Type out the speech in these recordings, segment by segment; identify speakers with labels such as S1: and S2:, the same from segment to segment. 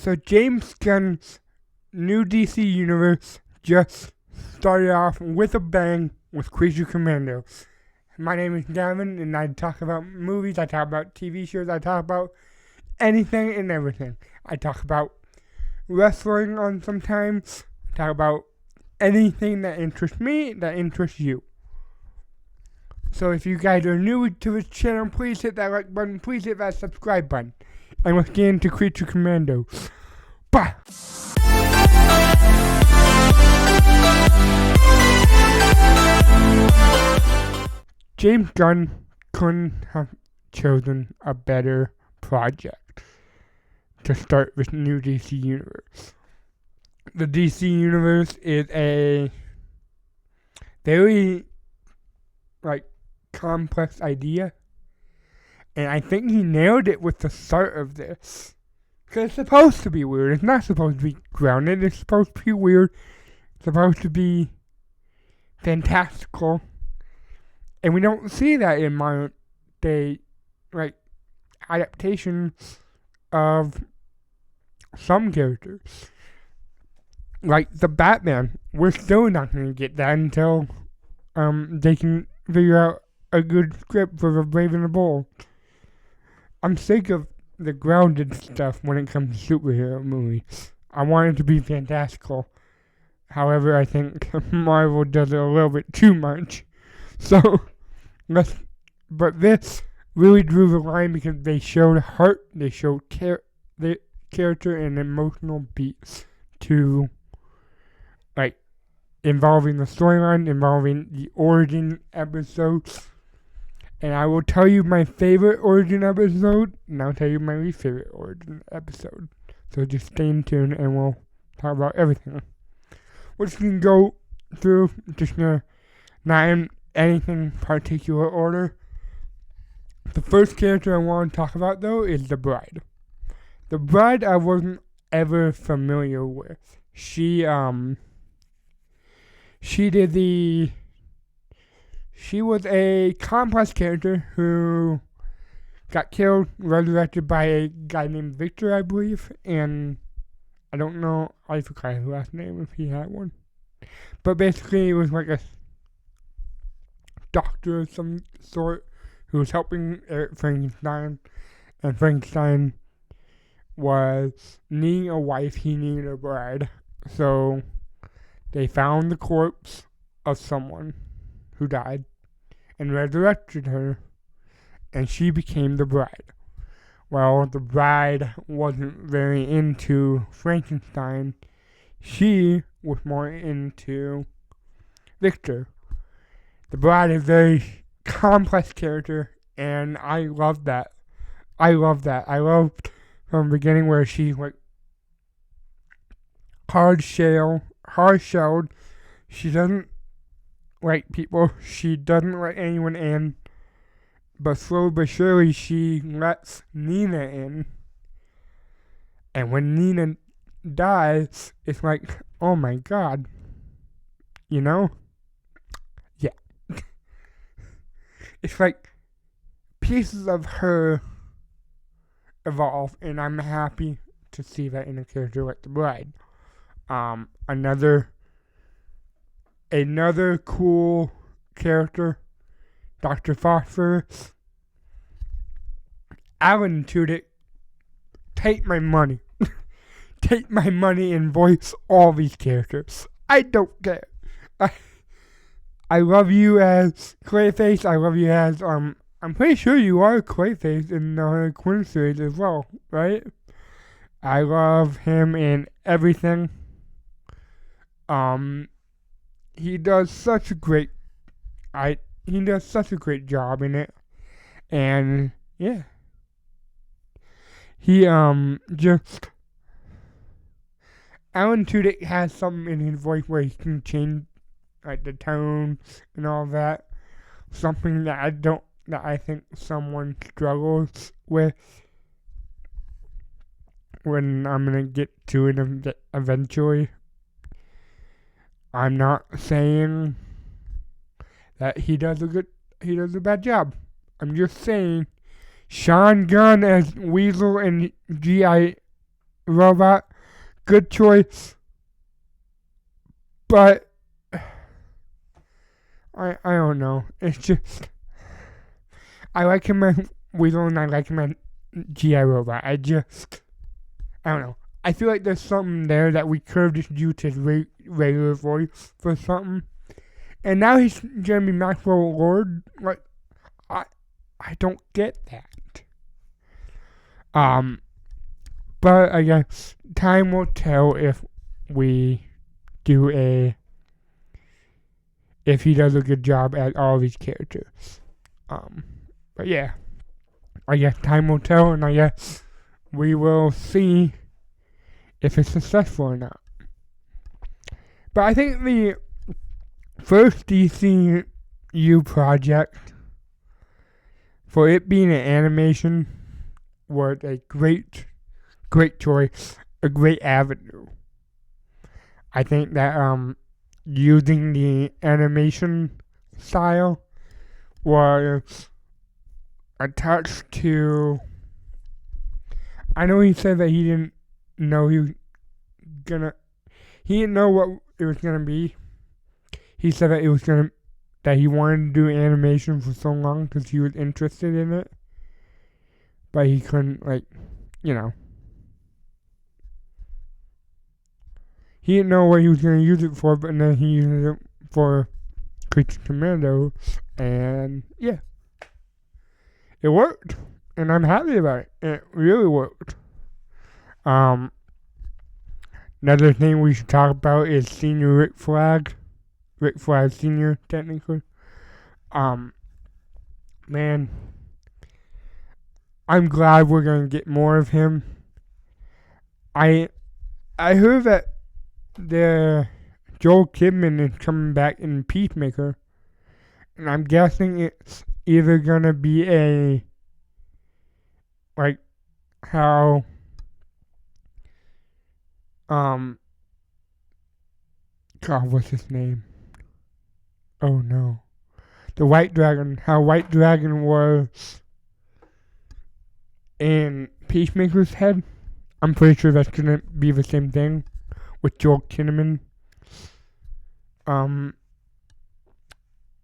S1: So James Gunn's new DC universe just started off with a bang with Creature Commandos. My name is Gavin, and I talk about movies, I talk about TV shows, I talk about anything and everything. I talk about wrestling on sometimes, I talk about anything that interests me, that interests you. So if you guys are new to this channel, please hit that like button, please hit that subscribe button. And let's get into Creature Commando. Bye! James Gunn couldn't have chosen a better project to start this new DC universe. The DC universe is a very, complex idea. And I think he nailed it with the start of this. Because it's supposed to be weird. It's not supposed to be grounded. It's supposed to be weird. It's supposed to be fantastical. And we don't see that in modern day, adaptations of some characters. Like the Batman. We're still not going to get that until they can figure out a good script for the Brave and the Bold. I'm sick of the grounded stuff when it comes to superhero movies. I want it to be fantastical. However, I think Marvel does it a little bit too much. So, but this really drew the line because they showed heart, they showed the character and emotional beats to, involving the storyline, involving the origin episodes. And I will tell you my favorite origin episode, and I'll tell you my least favorite origin episode. So just stay tuned, and we'll talk about everything. We're just going to go through, not in anything particular order. The first character I want to talk about, though, is the Bride. The Bride I wasn't ever familiar with. She was a complex character who got killed, resurrected by a guy named Victor, I believe, and I don't know, I forgot his last name if he had one. But basically, it was like a doctor of some sort who was helping Eric Frankenstein, and Frankenstein was needing a wife, he needed a bride. So they found the corpse of someone who died and resurrected her, and she became the bride. Well, the bride wasn't very into Frankenstein. She was more into Victor. The Bride is a very complex character, and I love that. I loved from the beginning where she's hard-shelled. She doesn't like people. She doesn't let anyone in. But slowly but surely, she lets Nina in. And when Nina dies, it's like, oh my god. You know? Yeah. It's like pieces of her evolve, and I'm happy to see that in a character like the Bride. Another cool character, Dr. Phosphorus. Alan Tudyk, take my money. Take my money and voice all these characters. I don't care. I love you as Clayface. I love you as, I'm pretty sure you are Clayface in the Quinn series as well, right? I love him in everything. He does such a great job in it. And yeah. Alan Tudyk has something in his voice where he can change the tone and all that. Something that I think someone struggles with. When I'm gonna get to it eventually. I'm not saying that he does a bad job. I'm just saying Sean Gunn as Weasel and G.I. robot. Good choice. But I don't know. It's just I like him as Weasel and I like him as G.I. Robot. I don't know. I feel like there's something there that we could have just used his regular voice for something. And now he's gonna be Maxwell Lord. Like, I don't get that. But I guess time will tell if he does a good job at all these characters. But yeah, I guess time will tell, and I guess we will see if it's successful or not. But I think the first DCU project, for it being an animation, was a great choice, a great avenue. I think that using the animation style was attached to. I know he said that he didn't know he didn't know what it was gonna be. He said that that he wanted to do animation for so long because he was interested in it, but he couldn't, he didn't know what he was gonna use it for, but then he used it for Creature Commando, and yeah, it worked, and I'm happy about it. It really worked. Another thing we should talk about is Senior Rick Flag Senior, technically. Man, I'm glad we're gonna get more of him. I heard that the Joel Kidman is coming back in Peacemaker, and I'm guessing it's either gonna be how God, what's his name? Oh no. The White Dragon. How White Dragon was in Peacemaker's head. I'm pretty sure that's gonna be the same thing with Joel Kinnaman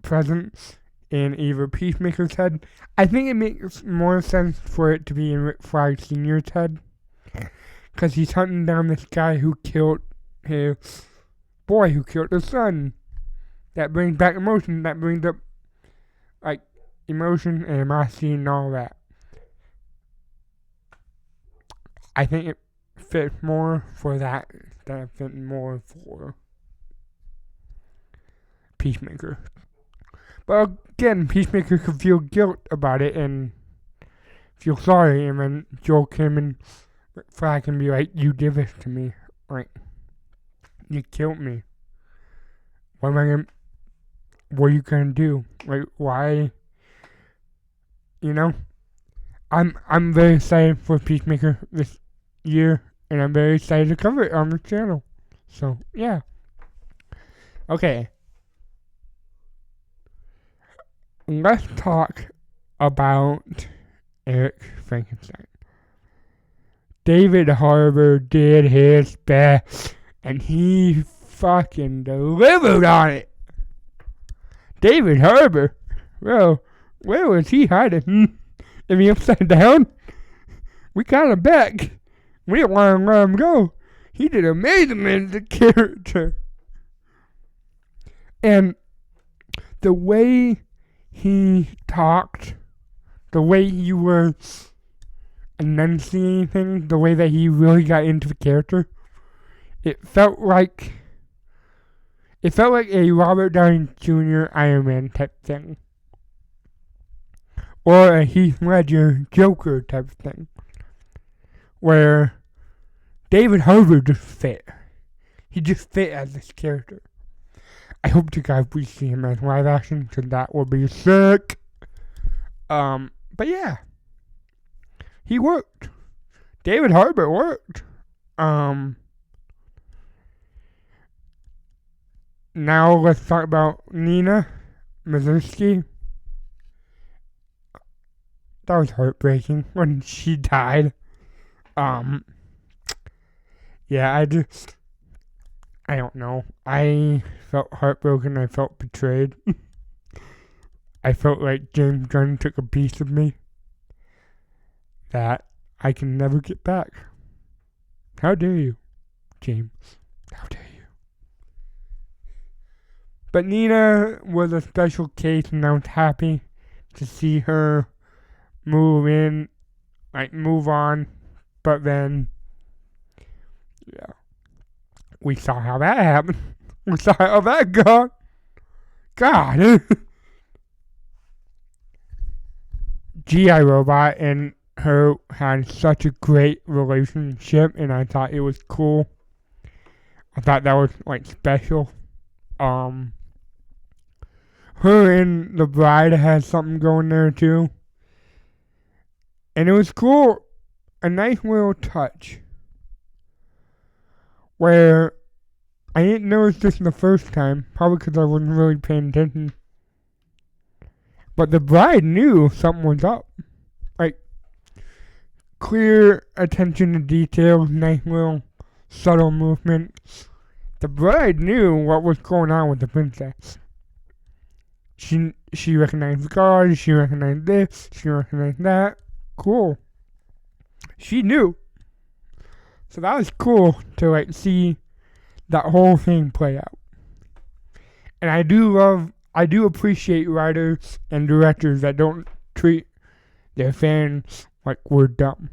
S1: presence in either Peacemaker's head. I think it makes more sense for it to be in Rick Flag Sr.'s head, because he's hunting down this guy who killed his son. That brings back emotion. That brings up emotion and animosity and all that. I think it fits more for that than it fits more for Peacemaker. But again, Peacemaker could feel guilt about it and feel sorry, and then Joel Kim and Flag can be like, "You did this to me. You killed me. What are you gonna do? Why? I'm very excited for Peacemaker this year, and I'm very excited to cover it on the channel. So, yeah. Okay. Let's talk about Eric Frankenstein. David Harbour did his best, and he fucking delivered on it. David Harbour? Well, where was he hiding? If he upside down? We got him back. We didn't want to let him go. He did amazing in the character. And the way he talked, the way he was enunciating, the way that he really got into the character, it felt like a Robert Downey Jr. Iron Man type thing. Or a Heath Ledger Joker type of thing. Where David Harbour just fit. He just fit as this character. I hope you guys will see him as live action, because that will be sick. But yeah. He worked. David Harbour worked. Now let's talk about Nina Mazursky. That was heartbreaking when she died. yeah, I don't know. I felt heartbroken. I felt betrayed. I felt like James Gunn took a piece of me that I can never get back. How dare you, James? How dare you? But Nina was a special case, and I was happy to see her move on. But then, yeah, we saw how that happened. We saw how that got. God. G.I. Robot and her had such a great relationship, and I thought it was cool. I thought that was like special. Her and the bride had something going there too, and it was cool. A nice little touch where I didn't notice this the first time, probably because I wasn't really paying attention. But the bride knew something was up. Like, clear attention to detail, nice little subtle movement. The bride knew what was going on with the princess. She recognized the guard, she recognized this, she recognized that. Cool. She knew. So that was cool to like see that whole thing play out. And I do appreciate writers and directors that don't treat their fans like we're dumb.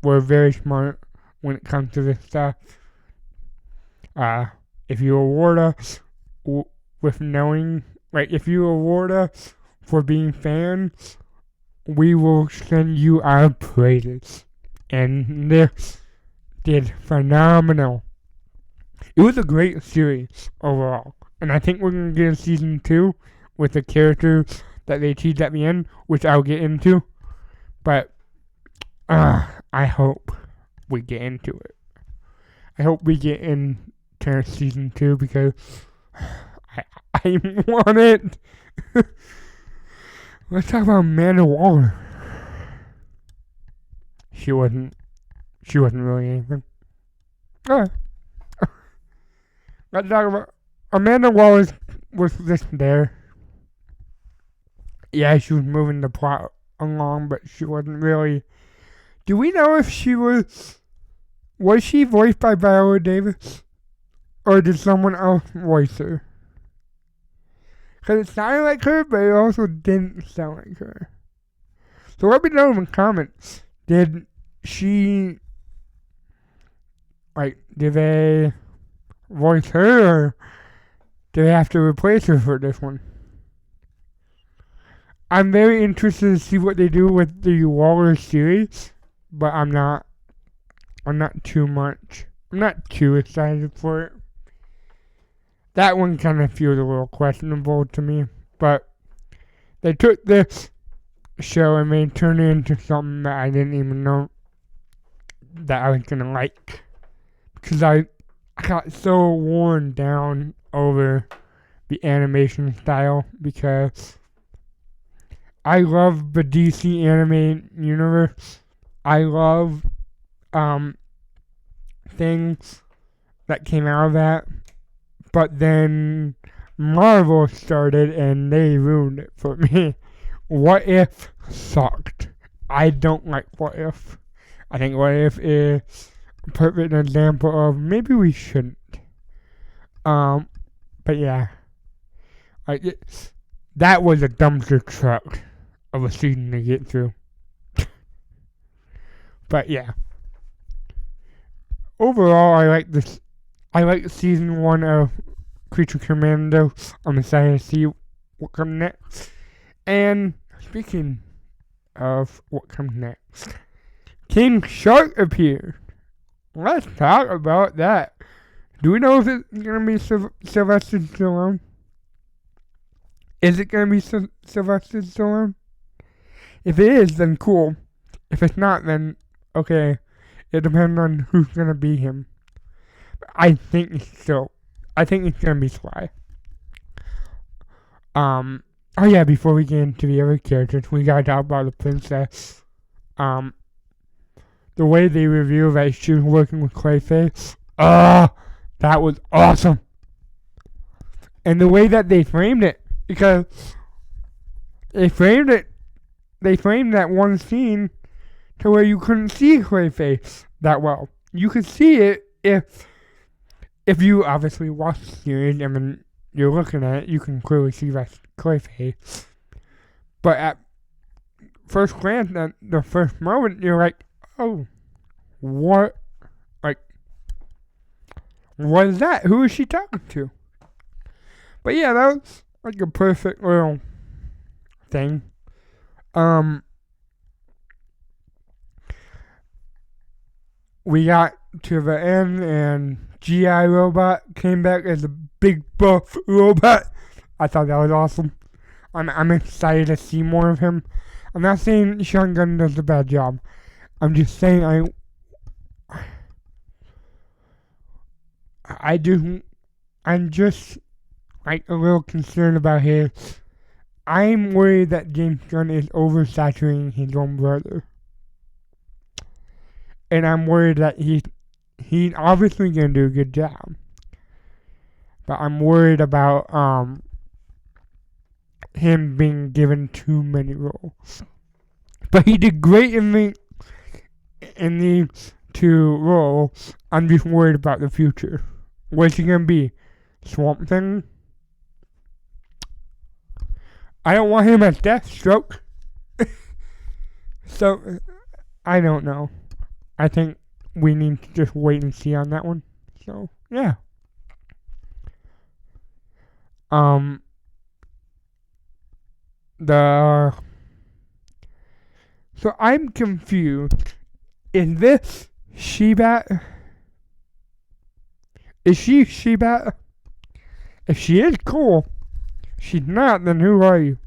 S1: We're very smart when it comes to this stuff. If you award us with knowing, like if you award us for being fans, we will send you our praises. And this did phenomenal. It was a great series overall. And I think we're going to get a season 2 with the characters that they teased at the end, which I'll get into. But I hope we get into it. I hope we get into season 2 because I want it. Let's talk about Amanda Waller. She wasn't really anything. Alright. Let's talk about Amanda Waller was just there. Yeah, she was moving the plot along, but she wasn't really. Do we know if she was she voiced by Viola Davis? Or did someone else voice her? Because it sounded like her, but it also didn't sound like her. So let me know in the comments. Did she, did they voice her, or do they have to replace her for this one? I'm very interested to see what they do with the Waller series, but I'm not too excited for it. That one kind of feels a little questionable to me, but they took this show and they turned it into something that I didn't even know that I was gonna like, because I got so worn down over the animation style, because I love the DC anime universe. I love things that came out of that. But then Marvel started and they ruined it for me. What If sucked. I don't like What If. I think What If is a perfect example of maybe we shouldn't. But yeah. That was a dumpster truck of a season to get through. But yeah. Overall, I like season 1 of Creature Commandos. I'm excited to see what comes next. And speaking of what comes next, King Shark appeared. Let's talk about that. Do we know if it's going to be Sylvester Stallone? Is it going to be Sylvester Stallone? If it is, then cool. If it's not, then okay. It depends on who's going to be him. I think it's going to be Sly. Oh yeah, before we get into the other characters, we gotta talk about the princess. The way they reveal that she was working with Clayface That was awesome. And the way that they framed it, because they framed that one scene to where you couldn't see Clayface that well. You could see it if you obviously watch the series and then you're looking at it, you can clearly see that's Clayface. But at first glance, at the first moment, you're like, oh, what? Like, what is that? Who is she talking to? But yeah, that was like a perfect little thing. We got to the end and G.I. Robot came back as a big buff robot. I thought that was awesome. I'm excited to see more of him. I'm not saying Sean Gunn does a bad job. I'm just saying I'm just like a little concerned about his. I'm worried that James Gunn is oversaturating his own brother. And I'm worried that he's obviously gonna do a good job. But I'm worried about him being given too many roles. But he did great in these two roles. I'm just worried about the future. What's he gonna be? Swamp Thing? I don't want him as Deathstroke. So, I don't know. I think we need to just wait and see on that one. So, yeah. So I'm confused. Is this She-Bat? Is she She-Bat? If she is, cool. If she's not, then who are you?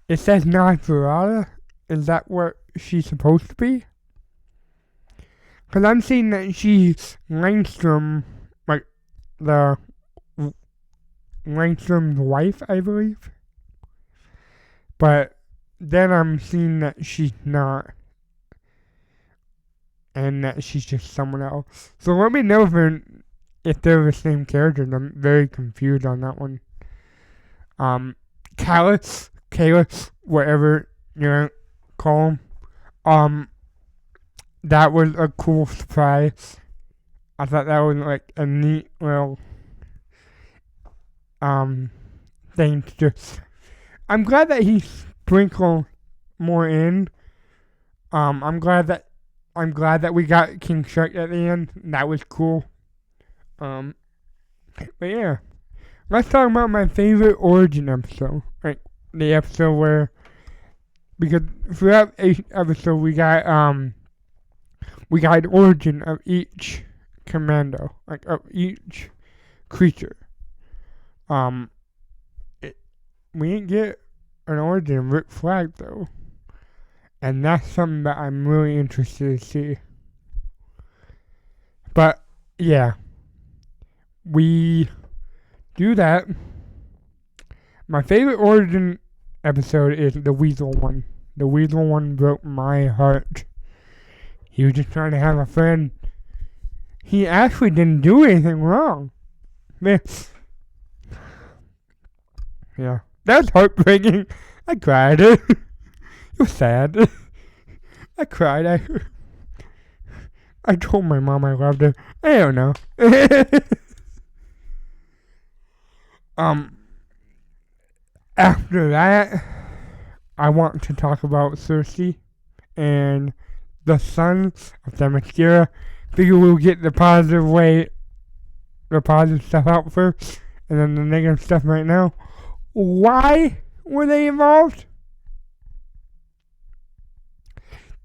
S1: It says Nosferatu. Is that what she's supposed to be? Because I'm seeing that she's Langstrom, like the Langstrom's wife, I believe. But then I'm seeing that she's not. And that she's just someone else. So let me know if they're the same character. I'm very confused on that one. Callus, whatever you call him. That was a cool surprise. I thought that was like a neat little thing to just. I'm glad that he sprinkled more in. I'm glad that we got King Shark at the end. That was cool. But yeah, let's talk about my favorite origin episode. Like the episode where, because throughout each episode we got an origin of each commando, like of each creature. We didn't get an origin of Rick Flag though. And that's something that I'm really interested to see. But, yeah. We do that. My favorite origin episode is the Weasel one. The Weasel one broke my heart. He was just trying to have a friend. He actually didn't do anything wrong. Man. Yeah. That's heartbreaking. I cried. It was sad. I cried. I told my mom I loved her. I don't know. After that, I want to talk about Cersei and the son of Themyscira. Figure we'll get the positive stuff out first, and then the negative stuff right now. Why were they involved?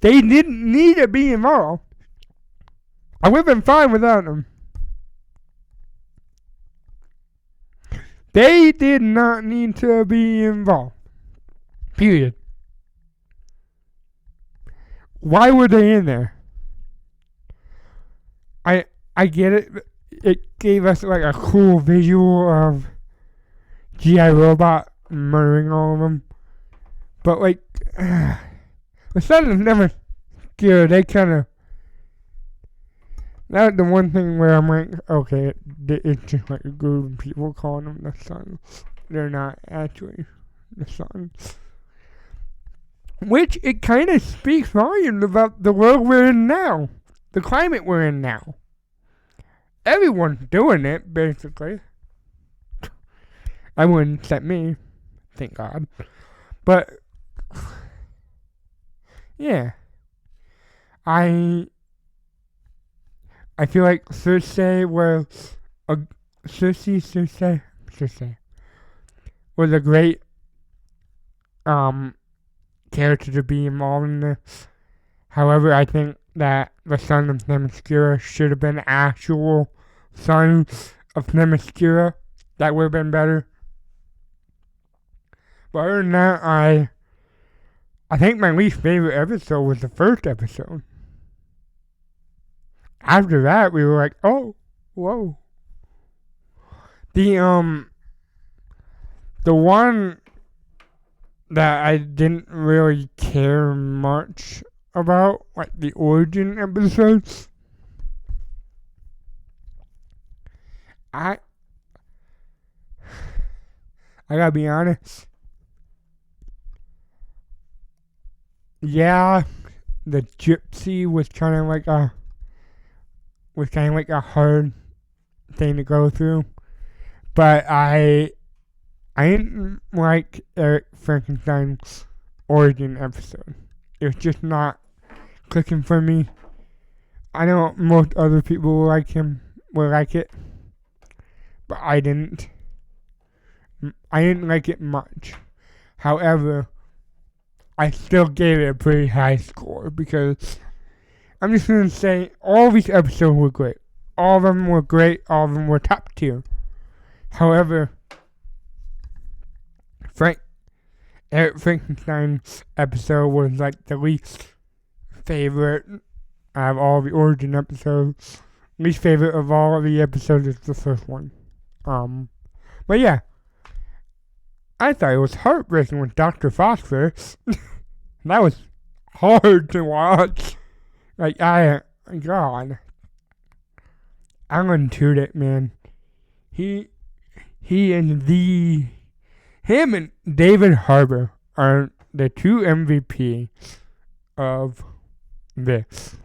S1: They didn't need to be involved. I would have been fine without them. They did not need to be involved. Period. Why were they in there? I get it. It gave us like a cool visual of G.I. Robot murdering all of them. But like, the son of never scared. They kind of That's the one thing where I'm like, okay, it's just like a group of people calling them the sun. They're not actually the sun. Which it kind of speaks volumes about the world we're in now. The climate we're in now. Everyone's doing it, basically. Everyone except me. Thank God. But, yeah. I feel like Cersei was was a great character to be involved in this. However, I think that the son of Themyscira should have been actual son of Themyscira. That would have been better. But other than that, I think my least favorite episode was the first episode. After that, we were like, oh, whoa. The one that I didn't really care much about, like the origin episodes, I gotta be honest. Yeah, the gypsy was kind of like a hard thing to go through, but I didn't like Eric Frankenstein's origin episode. It was just not clicking for me. I know most other people will like it, but I didn't. I didn't like it much. However, I still gave it a pretty high score because I'm just going to say all these episodes were great. All of them were great. All of them were top tier. However, Eric Frankenstein's episode was like the least favorite out of all the origin episodes. Least favorite of all of the episodes is the first one. But yeah, I thought it was heartbreaking with Dr. Phosphorus. That was hard to watch. Like, God. Alan Tudyk, man. He is him and David Harbour are the two MVP of this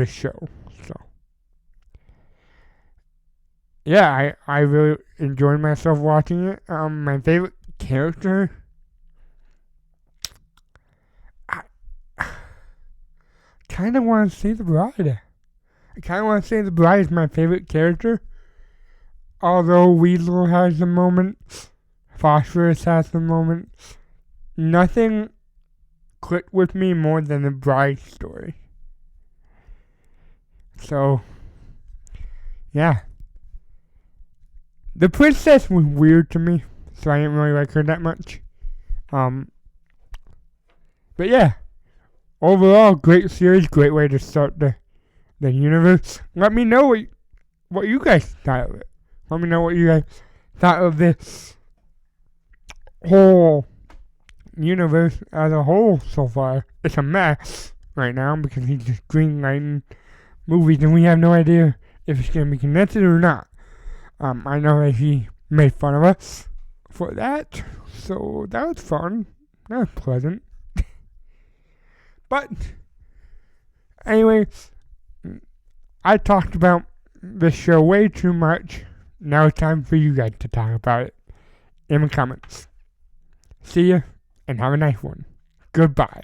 S1: show. So, yeah, I really enjoyed myself watching it. My favorite character, I kind of want to say the bride. I kind of want to say the bride is my favorite character. Although Weasel has the moments, Phosphorus has the moments, nothing clicked with me more than the bride story. So, yeah. The princess was weird to me, so I didn't really like her that much. But yeah, overall, great series, great way to start the universe. Let me know what you guys thought of it. Let me know what you guys thought of this whole universe as a whole so far. It's a mess right now because he's just greenlighting movies and we have no idea if it's going to be connected or not. I know that he made fun of us for that, so that was fun. That was pleasant. But, anyway, I talked about this show way too much. Now it's time for you guys to talk about it in the comments. See ya, and have a nice one. Goodbye.